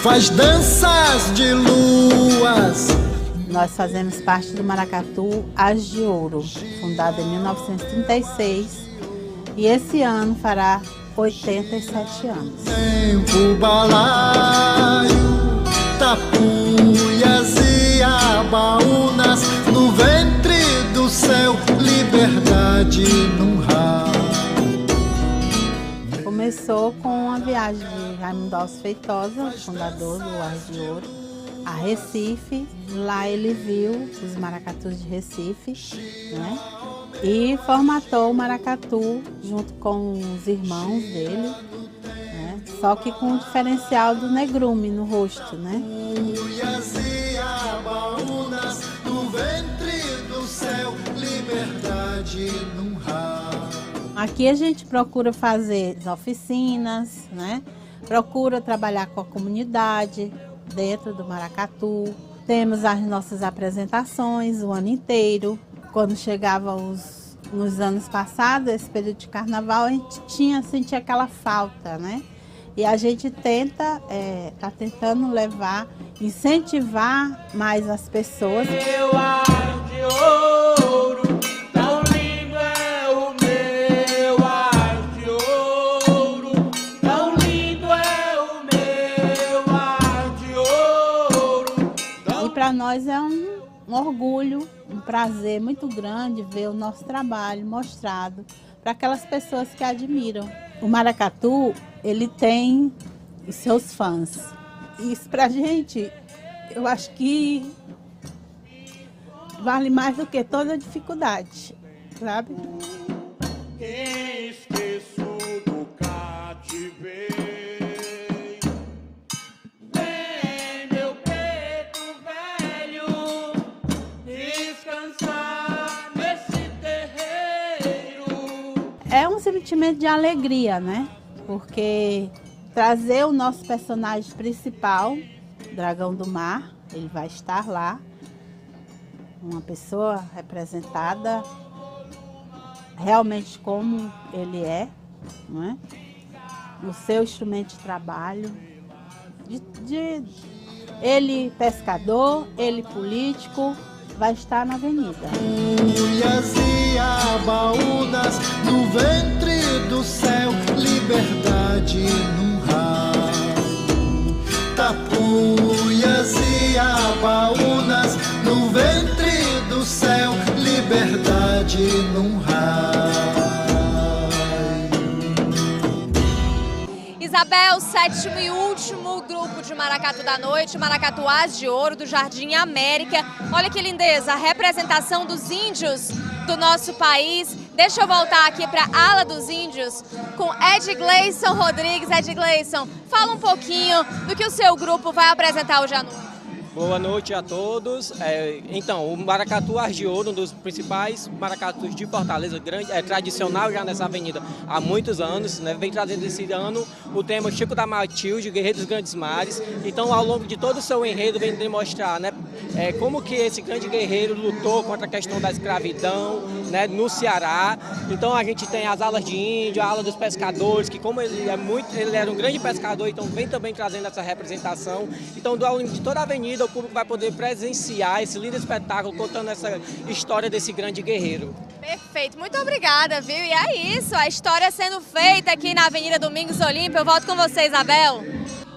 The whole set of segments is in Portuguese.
faz danças de luas. Nós fazemos parte do Maracatu As de Ouro, fundado em 1936, e esse ano fará 87 anos. Tempo, balaio, tapuias e abaúnas, no ventre do céu, liberdade num ralo. Começou com a viagem de Raimundo Alves Feitosa, fundador do As de Ouro, a Recife. Lá ele viu os maracatus de Recife, né? E formatou o maracatu junto com os irmãos dele, né? Só que com o diferencial do negrume no rosto, né? Aqui a gente procura fazer oficinas, né? Procura trabalhar com a comunidade dentro do maracatu. Temos as nossas apresentações o ano inteiro. Quando chegava nos anos passados, esse período de carnaval, a gente sentia aquela falta, né? E a gente tá tentando incentivar mais as pessoas. Meu ar de ouro, tão lindo é o meu ar de ouro, tão lindo é o meu ar de ouro. E para nós é um orgulho, um prazer muito grande ver o nosso trabalho mostrado para aquelas pessoas que admiram. O maracatu, ele tem os seus fãs. E isso pra gente, eu acho que vale mais do que toda dificuldade, sabe? Quem esqueço do cativeiro, vem meu preto velho descansar nesse terreiro. É um sentimento de alegria, né? Porque trazer o nosso personagem principal, Dragão do Mar, ele vai estar lá, uma pessoa representada realmente como ele é, não é? No seu instrumento de trabalho, ele pescador, ele político, vai estar na avenida. Tapuias e abaúnas, no ventre do céu, liberdade num ralo. Tapuias e abaúnas, no ventre do céu, liberdade num raio. Isabel, sétimo e último grupo de maracatu da noite, Maracatu As de Ouro, do Jardim América. Olha que lindeza, a representação dos índios do nosso país. Deixa eu voltar aqui para a ala dos índios com Ed Gleison Rodrigues. Ed Gleison, fala um pouquinho do que o seu grupo vai apresentar hoje à noite. Boa noite a todos. Então, o Maracatu As de Ouro, um dos principais maracatus de Fortaleza, tradicional já nessa avenida há muitos anos, né? Vem trazendo esse ano o tema Chico da Matilde, Guerreiro dos Grandes Mares. Então, ao longo de todo o seu enredo, vem demonstrar, né, como que esse grande guerreiro lutou contra a questão da escravidão, né, no Ceará. Então, a gente tem as alas de índio, a ala dos pescadores, que como ele era um grande pescador, então vem também trazendo essa representação. Então, ao longo de toda a avenida, o público vai poder presenciar esse lindo espetáculo contando essa história desse grande guerreiro. Perfeito, muito obrigada, viu? E é isso, a história sendo feita aqui na Avenida Domingos Olímpio. Eu volto com você, Isabel.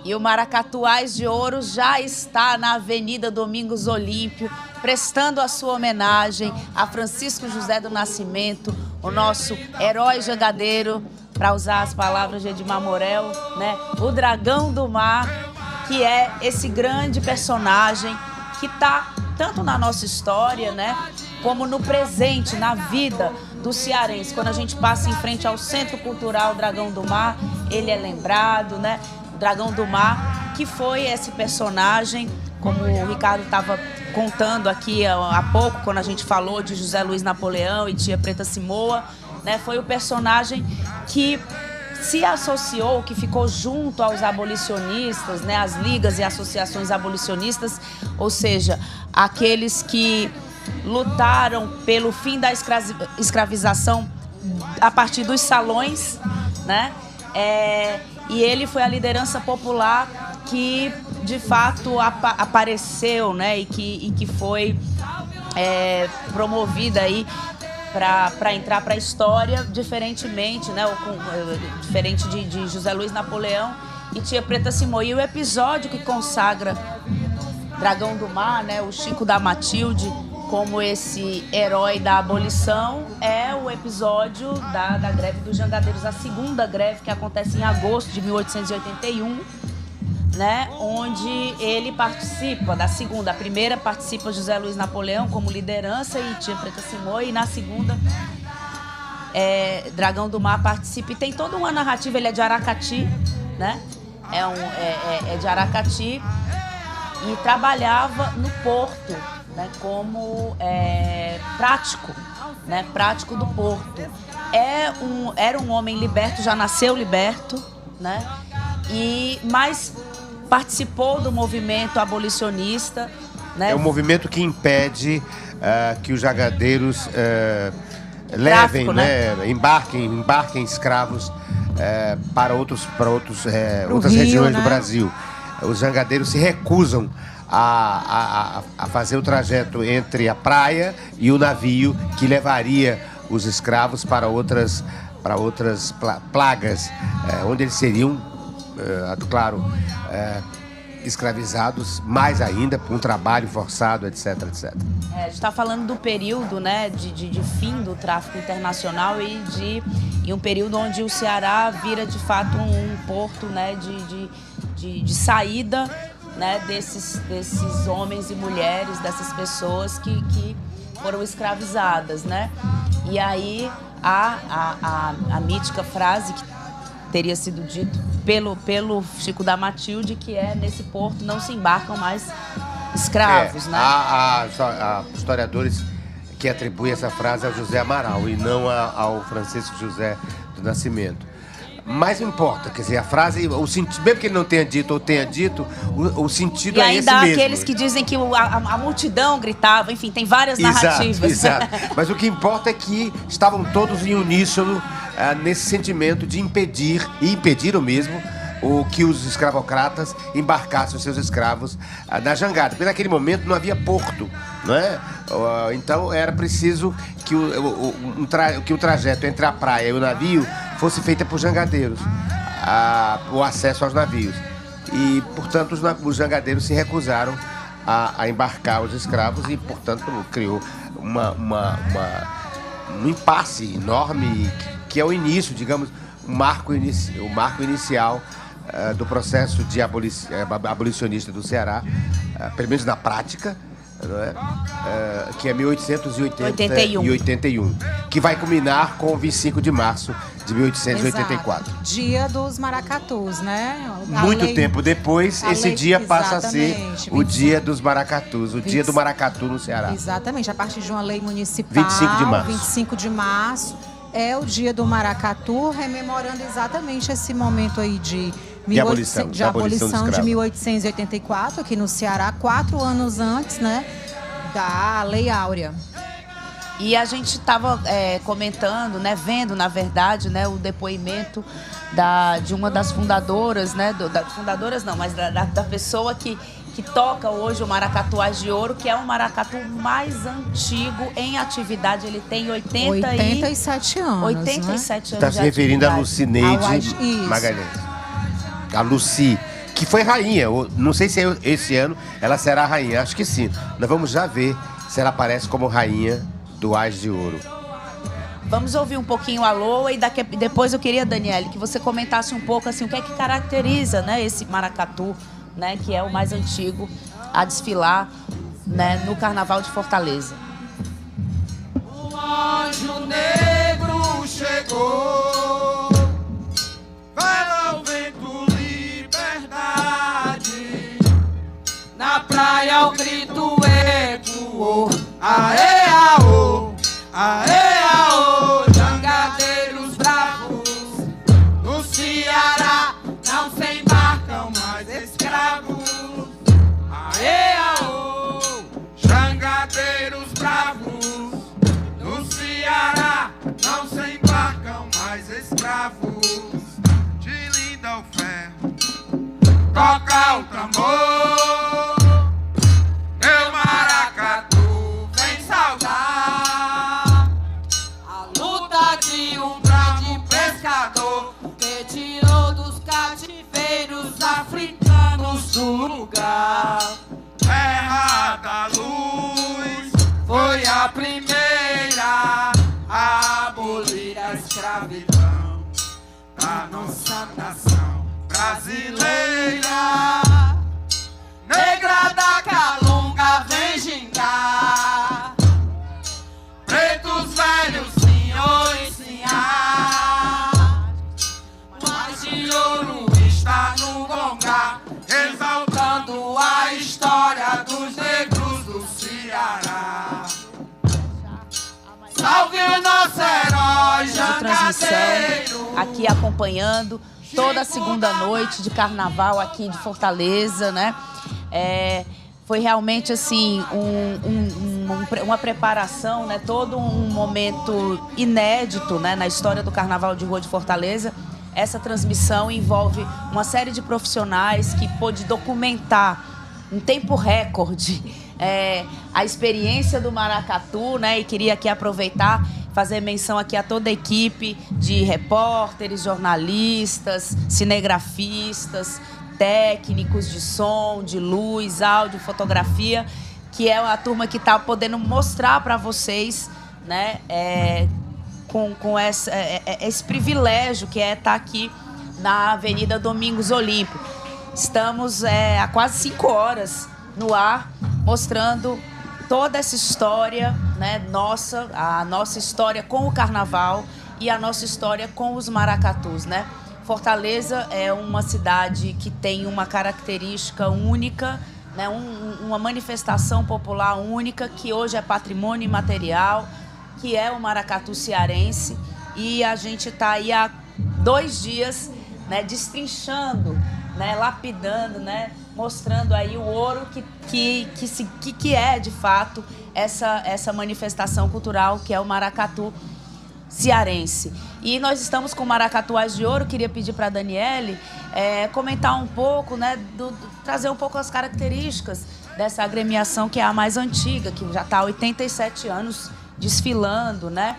E o Maracatu As de Ouro já está na Avenida Domingos Olímpio, prestando a sua homenagem a Francisco José do Nascimento, o nosso herói jangadeiro, para usar as palavras de Edmar Morel, né? O Dragão do Mar, que é esse grande personagem que está tanto na nossa história, né, como no presente, na vida do cearense. Quando a gente passa em frente ao Centro Cultural Dragão do Mar, ele é lembrado, né? O Dragão do Mar, que foi esse personagem, como o Ricardo estava contando aqui há pouco, quando a gente falou de José Luiz Napoleão e Tia Preta Simoa, né, foi o personagem que se associou, que ficou junto aos abolicionistas, né, as ligas e associações abolicionistas, ou seja, aqueles que lutaram pelo fim da escravização a partir dos salões, né? E ele foi a liderança popular que, de fato, apareceu, né? E que foi promovida aí para entrar para a história, diferentemente, né? Diferente de José Luiz Napoleão e Tia Preta Simões. E o episódio que consagra Dragão do Mar, né? O Chico da Matilde, como esse herói da abolição, é o episódio da greve dos jangadeiros, a segunda greve, que acontece em agosto de 1881, né, onde ele participa da segunda. A primeira participa José Luiz Napoleão como liderança e Tia Preta Simões, e na segunda Dragão do Mar participa. E tem toda uma narrativa, ele é de Aracati, né, é de Aracati, e trabalhava no porto, né, como prático do porto. Era um homem liberto, já nasceu liberto, né? Mas participou do movimento abolicionista, né? É um movimento que impede que os jangadeiros levem, né? embarquem escravos para outras regiões do Brasil. Os jangadeiros se recusam a fazer o trajeto entre a praia e o navio que levaria os escravos para outras plagas, onde eles seriam, claro, escravizados mais ainda por um trabalho forçado, etc, etc. A gente está falando do período, né, de fim do tráfico internacional e um período onde o Ceará vira de fato um porto, né, de saída, né, desses homens e mulheres, dessas pessoas que foram escravizadas, né? E aí a mítica frase que teria sido dito pelo Chico da Matilde, que é: nesse porto não se embarcam mais escravos, né? Há historiadores que atribuem essa frase ao José Amaral e não ao Francisco José do Nascimento. Mas não importa, quer dizer, a frase, o sentido, mesmo que ele não tenha dito ou tenha dito, o sentido é esse mesmo. E ainda há aqueles que dizem que a multidão gritava, enfim, tem várias narrativas. Exato. Mas o que importa é que estavam todos em uníssono nesse sentimento de impedir, e impediram mesmo, que os escravocratas embarcassem os seus escravos na jangada. Porque naquele momento não havia porto, não é? Então era preciso que o trajeto entre a praia e o navio fosse feito por jangadeiros, o acesso aos navios. E, portanto, os jangadeiros se recusaram a embarcar os escravos e, portanto, criou um impasse enorme que é o início, digamos, o marco inicial do processo de abolicionista do Ceará, pelo menos na prática, não é? Que é 1881, que vai culminar com o 25 de março de 1884. Exato. Dia dos maracatus, né? Muito tempo depois, esse dia passa a ser o dia dos maracatus, o dia do maracatu no Ceará. Exatamente, a partir de uma lei municipal, 25 de março, é o dia do maracatu, rememorando exatamente esse momento aí de abolição de 1884, aqui no Ceará, 4 anos antes, né, da Lei Áurea. E a gente estava comentando, né, vendo, na verdade, né, o depoimento de uma das fundadoras, né, da pessoa que toca hoje o Maracatuás de Ouro, que é o maracatu mais antigo em atividade. Ele tem 87 anos. 87 anos. Está se referindo a Lucineide Magalhães. A Luci, que foi rainha. Não sei se esse ano ela será rainha. Acho que sim. Nós vamos já ver se ela aparece como rainha do Ás de Ouro. Vamos ouvir um pouquinho a Loa e depois eu queria, Daniele, que você comentasse um pouco assim, o que é que caracteriza, né, esse maracatu, né, que é o mais antigo a desfilar, né, no Carnaval de Fortaleza. O anjo negro chegou, vai o vento liberdade, na praia o grito ecoou, aê, aô, aê, aô, jangadeiros bravos, no Ceará não se embarcam mais escravos, aê, aô, jangadeiros bravos, no Ceará não se embarcam mais toca o tambor, meu maracatu vem saudar a luta de um grande pescador que tirou dos cativeiros africanos do lugar. Terra da luz foi a primeira a abolir a escravidão da nossa nação brasileira. Negra da Calunga vem gingar, pretos velhos, senhores, senhores, mas de ouro está no gongar, exaltando a história dos negros do Ceará. Salve o nosso herói jangadeiro. Aqui acompanhando toda a segunda noite de carnaval aqui de Fortaleza, né? Foi realmente assim uma preparação, né? Todo um momento inédito, né? Na história do Carnaval de Rua de Fortaleza. Essa transmissão envolve uma série de profissionais que pôde documentar em tempo recorde a experiência do maracatu, né? E queria aqui aproveitar, fazer menção aqui a toda a equipe de repórteres, jornalistas, cinegrafistas, técnicos de som, de luz, áudio, fotografia, que é a turma que está podendo mostrar para vocês, né, com esse privilégio que é estar aqui na Avenida Domingos Olímpio. Estamos há quase 5 horas no ar, mostrando toda essa história, né, a nossa história com o carnaval e a nossa história com os maracatus, né? Fortaleza é uma cidade que tem uma característica única, né, uma manifestação popular única, que hoje é patrimônio imaterial, que é o maracatu cearense. E a gente está aí há 2 dias, né, destrinchando, né, lapidando, né, mostrando aí o ouro que é, de fato, essa manifestação cultural que é o maracatu cearense. E nós estamos com Maracatuás de Ouro. Queria pedir para a Daniele comentar um pouco, né, trazer um pouco as características dessa agremiação, que é a mais antiga, que já está há 87 anos desfilando, né,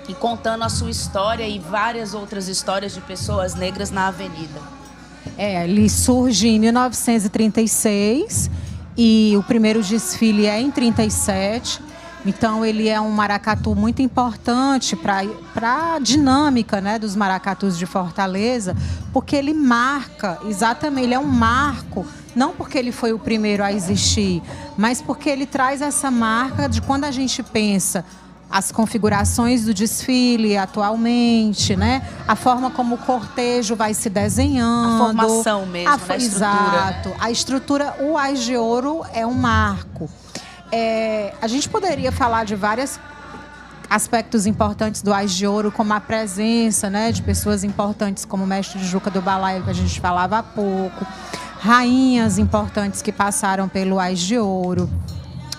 e contando a sua história e várias outras histórias de pessoas negras na avenida. Ele surge em 1936 e o primeiro desfile é em 37. Então, ele é um maracatu muito importante para a dinâmica, né, dos maracatus de Fortaleza, porque ele marca, exatamente, ele é um marco, não porque ele foi o primeiro a existir, mas porque ele traz essa marca de quando a gente pensa as configurações do desfile atualmente, né? A forma como o cortejo vai se desenhando. A formação mesmo, a estrutura. Exato. A estrutura, o Ás de Ouro é um marco. A gente poderia falar de vários aspectos importantes do Ás de Ouro, como a presença, né, de pessoas importantes como o mestre de Juca do Balaio, que a gente falava há pouco, rainhas importantes que passaram pelo Ás de Ouro,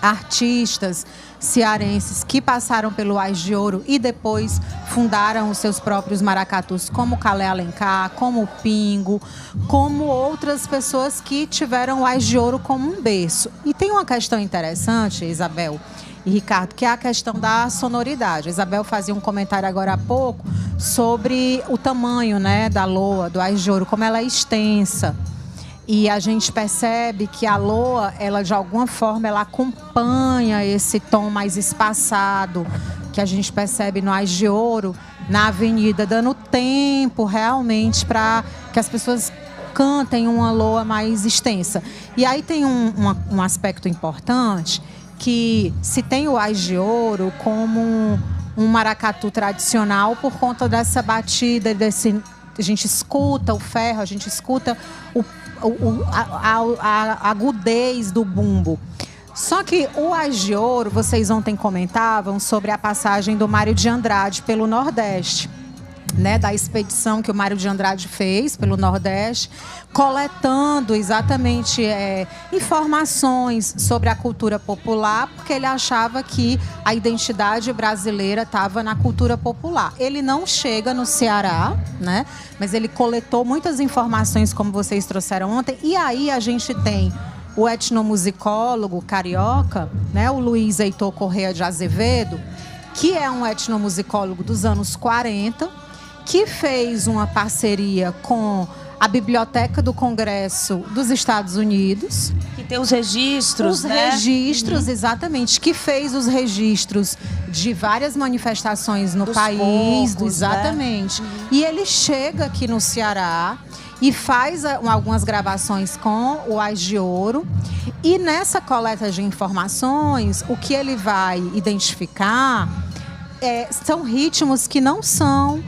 artistas cearenses que passaram pelo Ás de Ouro e depois fundaram os seus próprios maracatus, como Calé Alencar, como o Pingo, como outras pessoas que tiveram o Ás de Ouro como um berço. E tem uma questão interessante, Isabel e Ricardo, que é a questão da sonoridade. A Isabel fazia um comentário agora há pouco sobre o tamanho, né, da loa, do Ás de Ouro, como ela é extensa. E a gente percebe que a loa, ela de alguma forma, ela acompanha esse tom mais espaçado que a gente percebe no Ás de Ouro, na avenida, dando tempo realmente para que as pessoas cantem uma loa mais extensa. E aí tem um aspecto importante, que se tem o Ás de Ouro como um maracatu tradicional por conta dessa batida, a gente escuta o ferro, a gente escuta a agudez do bumbo. Só que o Ás de Ouro, vocês ontem comentavam sobre a passagem do Mário de Andrade pelo Nordeste. né, da expedição que o Mário de Andrade fez pelo Nordeste, coletando exatamente informações sobre a cultura popular, porque ele achava que a identidade brasileira estava na cultura popular. Ele não chega no Ceará, né, mas ele coletou muitas informações, como vocês trouxeram ontem, e aí a gente tem o etnomusicólogo carioca, né, o Luiz Heitor Correia de Azevedo, que é um etnomusicólogo dos anos 40, que fez uma parceria com a Biblioteca do Congresso dos Estados Unidos. Que tem os registros, né? Os registros, exatamente. Que fez os registros de várias manifestações no país. Exatamente. Né? E ele chega aqui no Ceará e faz algumas gravações com o Ás de Ouro. E nessa coleta de informações, o que ele vai identificar são ritmos que não são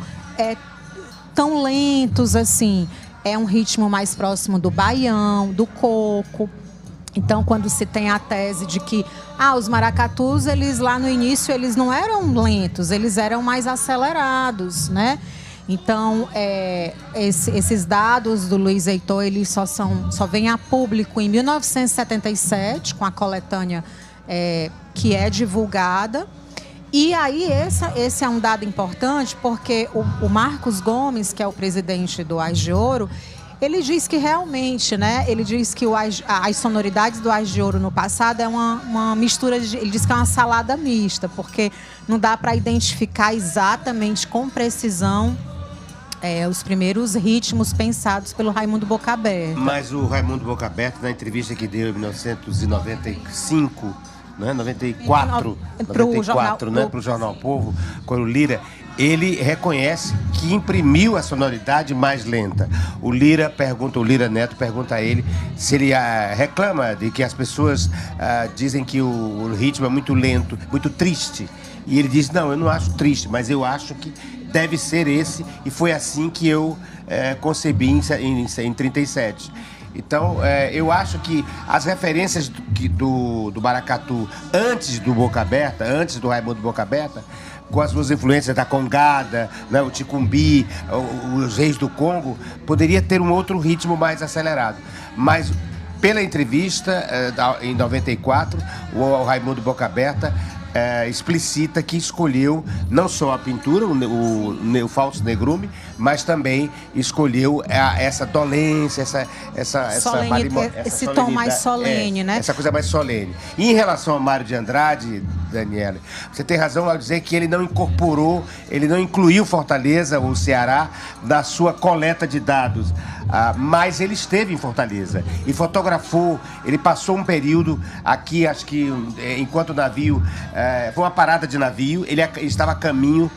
tão lentos assim. É um ritmo mais próximo do baião, do coco. Então, quando se tem a tese de que os maracatus, eles lá no início, eles não eram lentos, eles eram mais acelerados, né? Então, esses dados do Luiz Heitor, eles só vêm a público em 1977, com a coletânea que é divulgada. E aí, esse é um dado importante, porque o Marcos Gomes, que é o presidente do Ás de Ouro, ele diz que realmente, né? Ele diz que as sonoridades do Ás de Ouro no passado é uma mistura ele diz que é uma salada mista, porque não dá para identificar exatamente com precisão os primeiros ritmos pensados pelo Raimundo Boca Aberta. Mas o Raimundo Boca Aberta, na entrevista que deu em 1995... Né? 94, né? Para o Jornal Povo, com o Lira, ele reconhece que imprimiu a sonoridade mais lenta. O Lira Neto pergunta a ele se ele reclama de que as pessoas dizem que o ritmo é muito lento, muito triste. E ele diz, não, eu não acho triste, mas eu acho que deve ser esse, e foi assim que eu concebi em 37. Então, eu acho que as referências do maracatu antes do Boca Aberta, antes do Raimundo Boca Aberta, com as suas influências da congada, né, o ticumbi, os reis do Congo, poderia ter um outro ritmo mais acelerado. Mas, pela entrevista, em 94, o Raimundo Boca Aberta explicita que escolheu não só a pintura, o falso negrume, mas também escolheu essa dolência, esse tom mais solene, né? Essa coisa mais solene. E em relação ao Mário de Andrade, Daniela, você tem razão ao dizer que ele não incluiu Fortaleza ou Ceará na sua coleta de dados. Mas ele esteve em Fortaleza e fotografou. Ele passou um período aqui, acho que enquanto o navio foi uma parada de navio, ele estava a caminho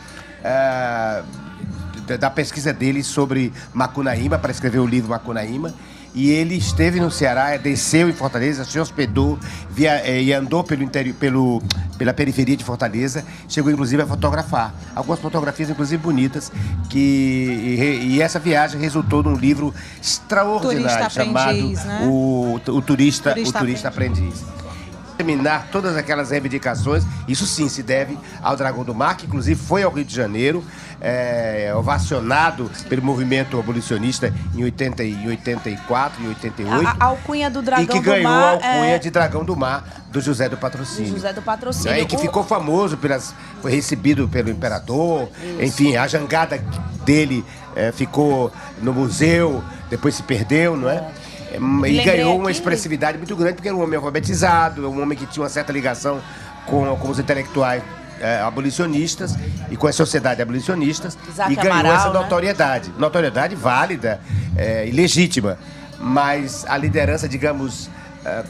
da pesquisa dele sobre Macunaíma, para escrever o livro Macunaíma. E ele esteve no Ceará, desceu em Fortaleza, se hospedou e andou pelo interior, pela periferia de Fortaleza, chegou inclusive a fotografar. Algumas fotografias, inclusive bonitas, e essa viagem resultou num livro extraordinário chamado O Turista Aprendiz. Terminar todas aquelas reivindicações, isso sim se deve ao Dragão do Mar, que inclusive foi ao Rio de Janeiro, ovacionado pelo movimento abolicionista em 84 e 88. A alcunha do Dragão do Mar. E que ganhou a alcunha de Dragão do Mar do José do Patrocínio. José do Patrocínio. E que ficou famoso, foi recebido pelo imperador, enfim, a jangada dele ficou no museu, depois se perdeu, não é? E ganhou uma expressividade muito grande, porque era um homem alfabetizado, um homem que tinha uma certa ligação com os intelectuais abolicionistas e com a sociedade abolicionistas, e ganhou essa notoriedade. Notoriedade válida e legítima, mas a liderança, digamos,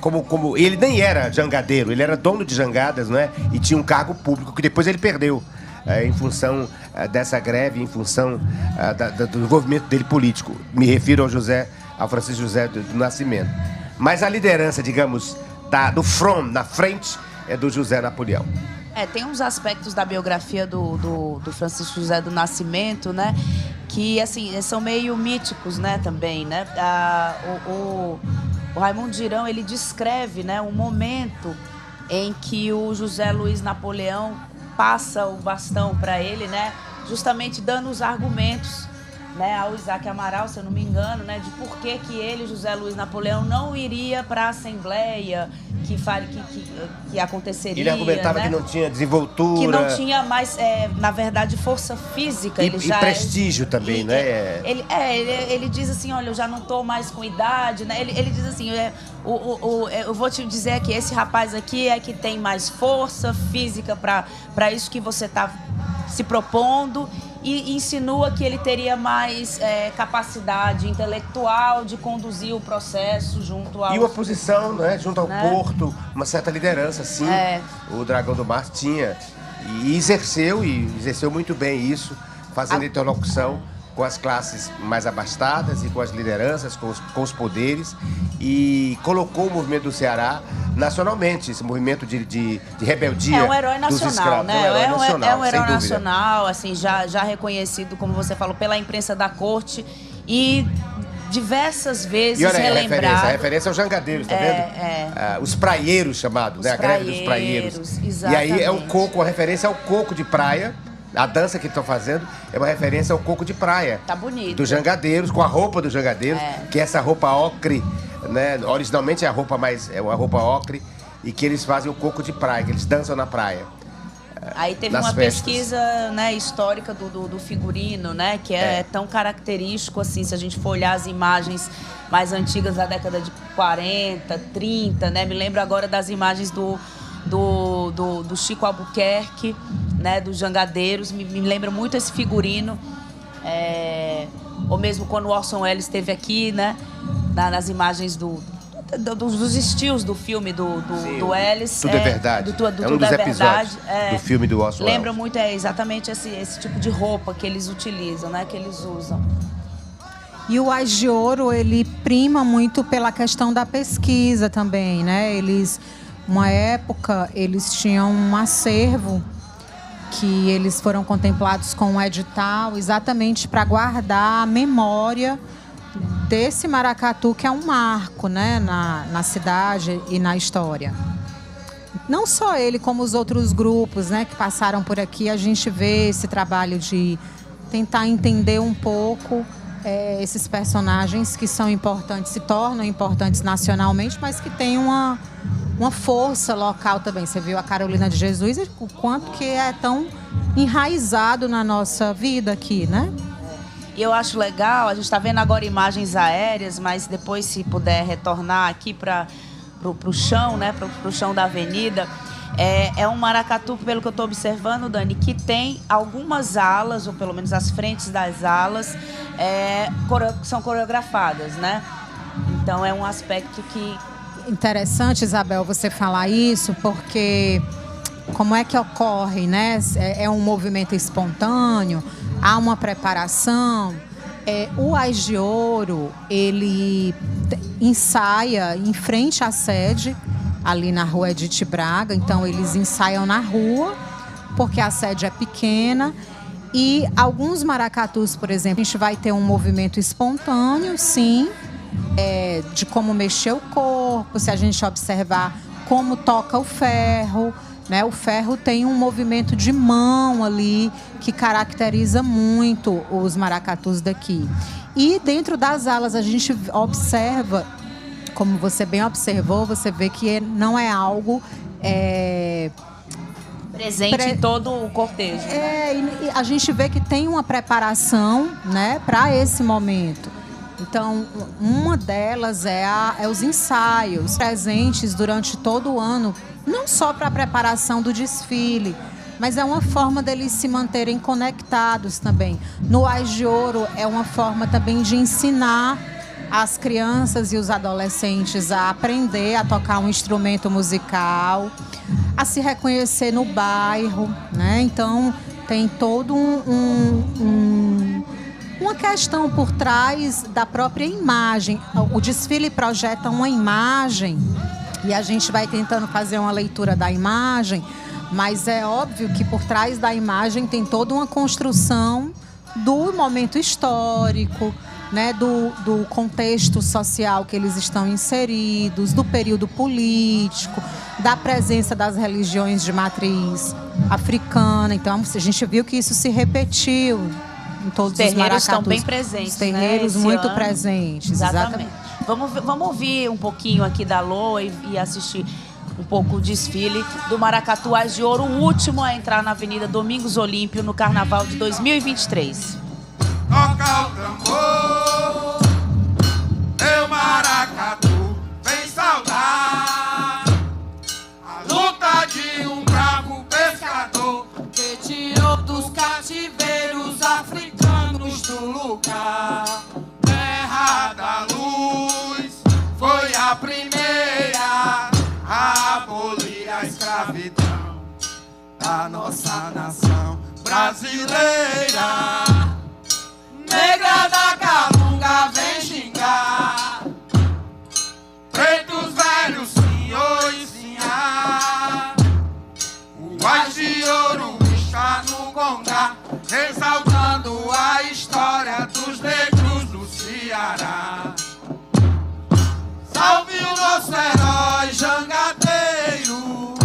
como ele nem era jangadeiro, ele era dono de jangadas, não é? E tinha um cargo público que depois ele perdeu. Em função dessa greve, em função do envolvimento dele político. Me refiro ao Francisco José do Nascimento. Mas a liderança, digamos, do front, na frente, é do José Napoleão. Tem uns aspectos da biografia do Francisco José do Nascimento, né? Que, assim, são meio míticos, né, também, né? O Raimundo Girão, ele descreve, né, um momento em que o José Luiz Napoleão passa o bastão para ele, né, justamente dando os argumentos, né, ao Isaac Amaral, se eu não me engano, né, de por que ele, José Luiz Napoleão, não iria para a Assembleia que aconteceria. Ele argumentava, né, que não tinha desenvoltura. Que não tinha mais, na verdade, força física. E prestígio também, né? Ele diz assim, olha, eu já não estou mais com idade, né? Ele diz assim, eu vou te dizer que esse rapaz aqui é que tem mais força física para isso que você está se propondo, e insinua que ele teria mais capacidade intelectual de conduzir o processo junto ao... E uma posição, né, junto ao Porto, uma certa liderança, sim. O Dragão do Mar tinha. E exerceu muito bem isso, fazendo interlocução com as classes mais abastadas e com as lideranças, com os poderes, e colocou o movimento do Ceará nacionalmente, esse movimento de rebeldia. É um herói nacional, dos escravos, né? É um herói nacional, assim, já reconhecido, como você falou, pela imprensa da corte e diversas vezes relembrado. A referência é os jangadeiros, tá vendo? Os praieiros chamados, né? A greve dos praieiros. Exatamente. E aí é o coco, a referência ao coco de praia. A dança que eles estão fazendo é uma referência ao coco de praia. Tá bonito. Dos jangadeiros, com a roupa dos jangadeiros, que é essa roupa ocre, né? Originalmente é uma roupa ocre, e que eles fazem o coco de praia, que eles dançam na praia. Aí teve uma pesquisa, né, histórica do figurino, né, que é tão característico assim, se a gente for olhar as imagens mais antigas da década de 40, 30, né? Me lembro agora das imagens do Chico Albuquerque, né, dos jangadeiros, me lembra muito esse figurino, ou mesmo quando o Orson Welles esteve aqui, né, nas imagens dos estilos do filme do Welles. Tudo é verdade. É um dos episódios do filme do Orson Welles. Lembra muito exatamente esse tipo de roupa que eles utilizam, né, que eles usam. E o Ás de Ouro, ele prima muito pela questão da pesquisa também, né? Uma época, eles tinham um acervo que eles foram contemplados com um edital exatamente para guardar a memória desse maracatu, que é um marco, né, na cidade e na história. Não só ele, como os outros grupos, né, que passaram por aqui, a gente vê esse trabalho de tentar entender um pouco esses personagens que são importantes, se tornam importantes nacionalmente, mas que têm uma força local também. Você viu a Carolina de Jesus, o quanto que é tão enraizado na nossa vida aqui, né? E eu acho legal, a gente está vendo agora imagens aéreas, mas depois, se puder retornar aqui para o chão, né, para o chão da avenida, é um maracatu, pelo que eu estou observando, Dani, que tem algumas alas, ou pelo menos as frentes das alas, que são coreografadas, né? Então é um aspecto que... Interessante, Isabel, você falar isso, porque como é que ocorre, né? É um movimento espontâneo, há uma preparação. O Ás de Ouro, ele ensaia em frente à sede, ali na rua Edith Braga. Então, eles ensaiam na rua, porque a sede é pequena. E alguns maracatus, por exemplo, a gente vai ter um movimento espontâneo, sim, de como mexer o corpo, se a gente observar como toca o ferro, né? O ferro tem um movimento de mão ali que caracteriza muito os maracatus daqui. E dentro das alas a gente observa, como você bem observou, você vê que não é algo presente em todo o cortejo. E a gente vê que tem uma preparação, né, para esse momento. Então, uma delas é os ensaios presentes durante todo o ano, não só para a preparação do desfile, mas é uma forma deles se manterem conectados também. No Ás de Ouro é uma forma também de ensinar as crianças e os adolescentes a aprender a tocar um instrumento musical, a se reconhecer no bairro, né? Então, tem todo uma questão por trás da própria imagem. O desfile projeta uma imagem e a gente vai tentando fazer uma leitura da imagem, mas é óbvio que por trás da imagem tem toda uma construção do momento histórico, né, do contexto social que eles estão inseridos, do período político, da presença das religiões de matriz africana. Então, a gente viu que isso se repetiu em todos os maracatus. Os terreiros estão bem presentes, os terreiros, né, muito presentes. Exatamente. Vamos ouvir um pouquinho aqui da Loa e assistir um pouco o desfile do Maracatuás de Ouro, o último a entrar na Avenida Domingos Olímpio no Carnaval de 2023. Toca o tambor, meu maracatu, vem saudar a luta de um bravo pescador que tirou dos cativeiros africanos do lugar. Terra da luz foi a primeira a abolir a escravidão da nossa nação brasileira. Negra da Calunga vem xingar, pretos velhos senhor e sinhá. O Ás de Ouro está no Congá, exaltando a história dos negros do Ceará. Salve o nosso herói jangadeiro,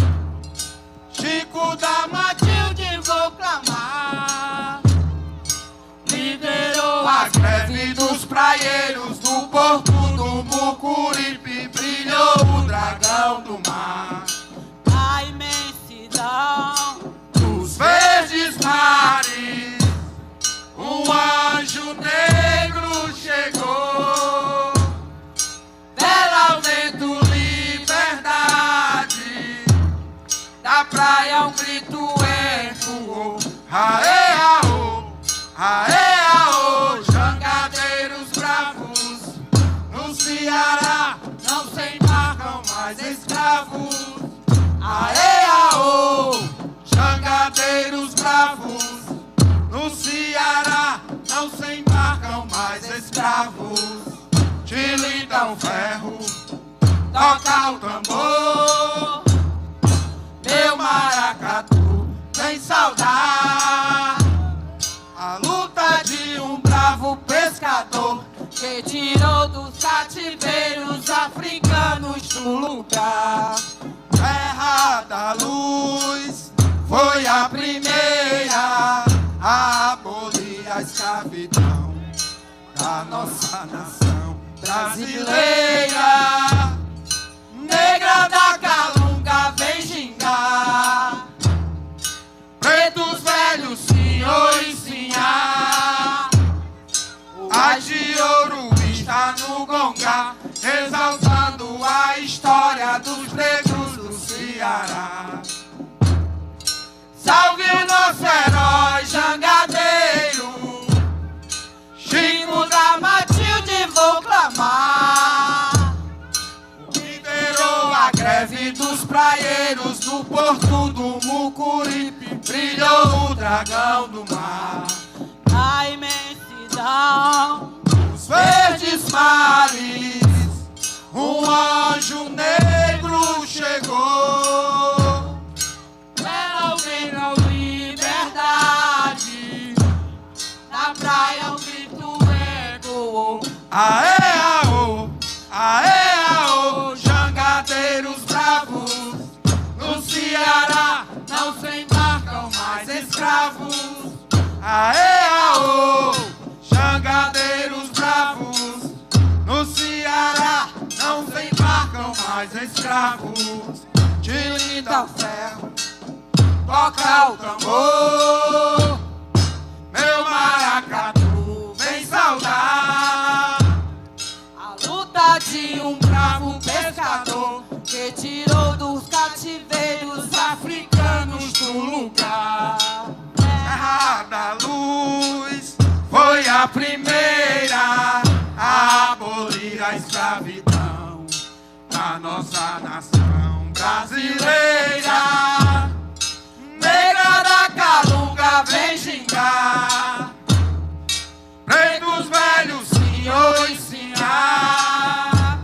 Chico da Matilde vou clamar. Liderou a greve dos praieiros do porto do Mucuripe, brilhou o dragão do mar. A imensidão dos verdes mares, um anjo negro chegou. Dela o vento, liberdade, da praia um grito ecoou. Aê, aô, aê, aô, jangadeiros bravos, no Ceará não se embarcam mais escravos. Aê, aô, jangadeiros bravos, no Ceará não se embarcam mais escravos. Tilindão ferro, toca o tambor, meu maracatu vem saudar a luta de um bravo pescador que tirou dos cativeiros africanos do lugar. Terra da luz foi a primeira a abolir a escravidão da nossa nação brasileira. Negra da Calunga vem gingar, pretos velhos senhor e sinhá. O Ás de Ouro está no Congá, exaltando a história dos negros do Ceará. Salve o nosso herói jangadeiro, Chico da Matilde vou clamar. Liderou a greve dos praieiros do porto do Mucuripe, brilhou o dragão do mar. A imensidão dos verdes mares, um anjo negro chegou. Ela veio liberdade, na praia um grito ecoou. Aê, aô, aê, aô, jangadeiros bravos, no Ceará não se embarcam mais escravos. Aê, aô, jangadeiros bravos, no Ceará não se embarcam mais escravos. Tilindão ferro, toca o tambor, meu maracatu vem saudar a luta de um bravo pescador que tirou dos cativeiros africanos do lugar. Terra da luz foi a primeira a abolir a escravidão da nossa nação brasileira. Negra da Calunga vem gingar, pretos velhos senhor e sinhá.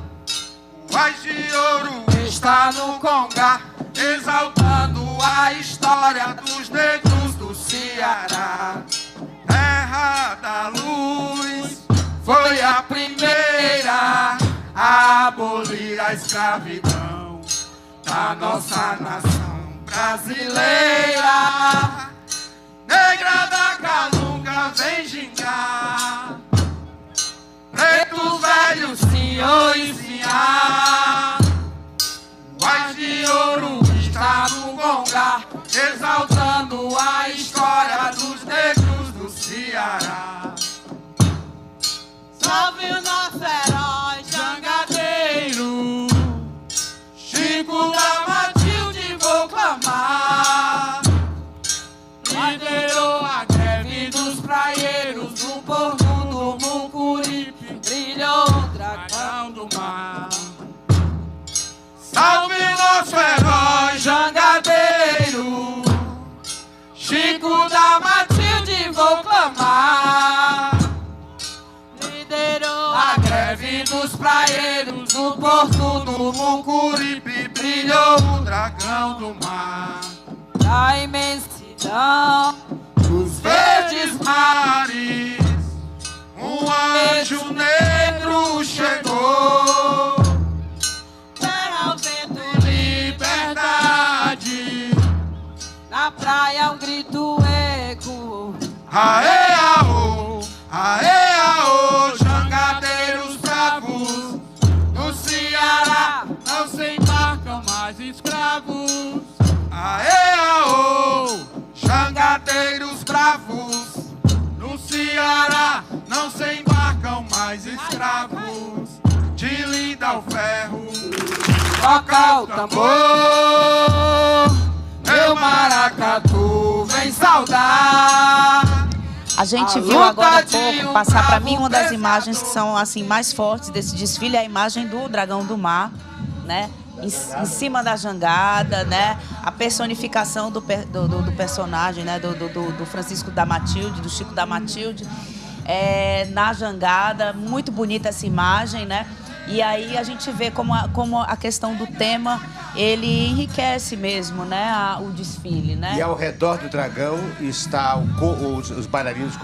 O Ás de Ouro está no Congá, exaltando a história dos negros do Ceará. Terra da luz foi a primeira a abolir a escravidão da nossa nação brasileira, negra da calunga vem gingar, preto velho senhor e sinhá, o Ás de Ouro está no gongar, exaltando a história dos negros do Ceará. Salve o nosso herói jangadeiro, Chico da Matilde vou clamar. Liderou a greve dos praieiros, no porto do Mucuripe brilhou o dragão do mar. Salve nosso herói jangadeiro, Chico da Matilde vou clamar. Liderou a greve dos praieiros, no porto do Mucuripe brilhou o dragão do mar. Da imensidão dos verdes mares, um anjo negro chegou. Terra, vento, liberdade, na praia um grito eco. Aê, aô, aê, aô, jangadeiros bravos, no Ceará não se embarcam mais escravos. Aê, aô, jangadeiros bravos, no Ceará não se embarcam mais escravos. De linda ao ferro, toca o tambor, meu maracatu vem saudar. A gente viu agora há pouco passar para mim uma das imagens que são assim mais fortes desse desfile, é a imagem do Dragão do Mar, né? Em cima da jangada, né? A personificação do personagem, né? Do Francisco da Matilde, do Chico da Matilde, na jangada. Muito bonita essa imagem, né? E aí a gente vê como a questão do tema, ele enriquece mesmo, né, o desfile, né? E ao redor do dragão está os bailarinos,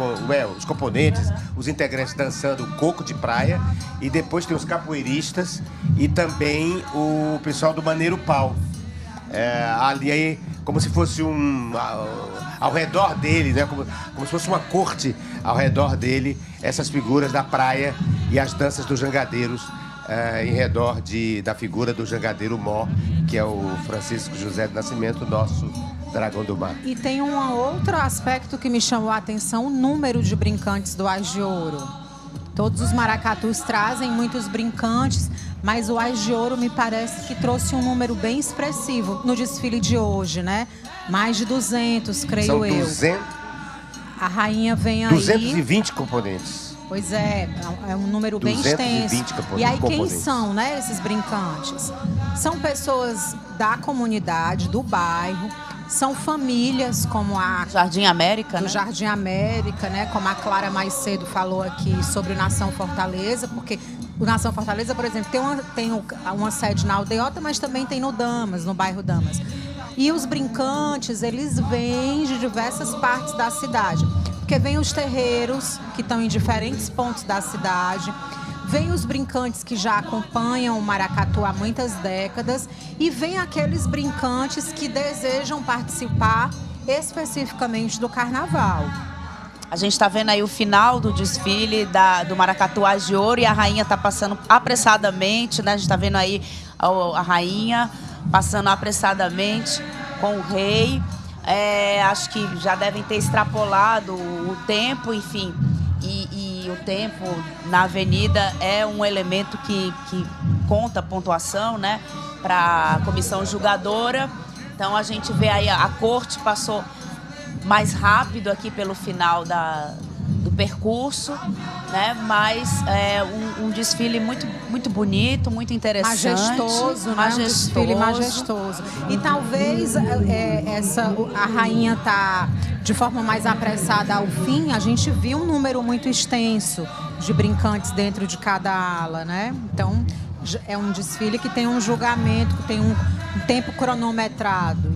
os componentes, os integrantes dançando o coco de praia. E depois tem os capoeiristas e também o pessoal do Maneiro Pau. Ali aí, como se fosse ao redor dele, né? Como se fosse uma corte ao redor dele, essas figuras da praia e as danças dos jangadeiros. Em redor da figura do jangadeiro Mó, que é o Francisco José do Nascimento, nosso Dragão do Mar. E tem um outro aspecto que me chamou a atenção, o número de brincantes do Ás de Ouro. Todos os maracatus trazem muitos brincantes, mas o Ás de Ouro me parece que trouxe um número bem expressivo no desfile de hoje, né? Mais de 200, creio São eu. 200? A rainha vem 220 componentes. Pois é um número bem extenso. E aí quem são, né, esses brincantes? São pessoas da comunidade, do bairro, são famílias como a Jardim América, do né? Jardim América, né? Como a Clara mais cedo falou aqui sobre o Nação Fortaleza, porque o Nação Fortaleza, por exemplo, tem uma sede na Aldeota, mas também tem no Damas, no bairro Damas. E os brincantes, eles vêm de diversas partes da cidade. Porque vem os terreiros, que estão em diferentes pontos da cidade, vem os brincantes que já acompanham o maracatu há muitas décadas e vem aqueles brincantes que desejam participar especificamente do carnaval. A gente está vendo aí o final do desfile do Maracatu Ás de Ouro e a rainha está passando apressadamente, né? A gente está vendo aí a rainha passando apressadamente com o rei. Acho que já devem ter extrapolado o tempo, enfim. E o tempo na avenida é um elemento que conta pontuação, né, para a comissão julgadora. Então a gente vê aí a corte passou mais rápido aqui pelo final do percurso, né? Mas um desfile muito bonito, muito interessante. Majestoso, né? Um desfile majestoso. E talvez a rainha tá de forma mais apressada ao fim. A gente viu um número muito extenso de brincantes dentro de cada ala, né? Então é um desfile que tem um julgamento, que tem um tempo cronometrado.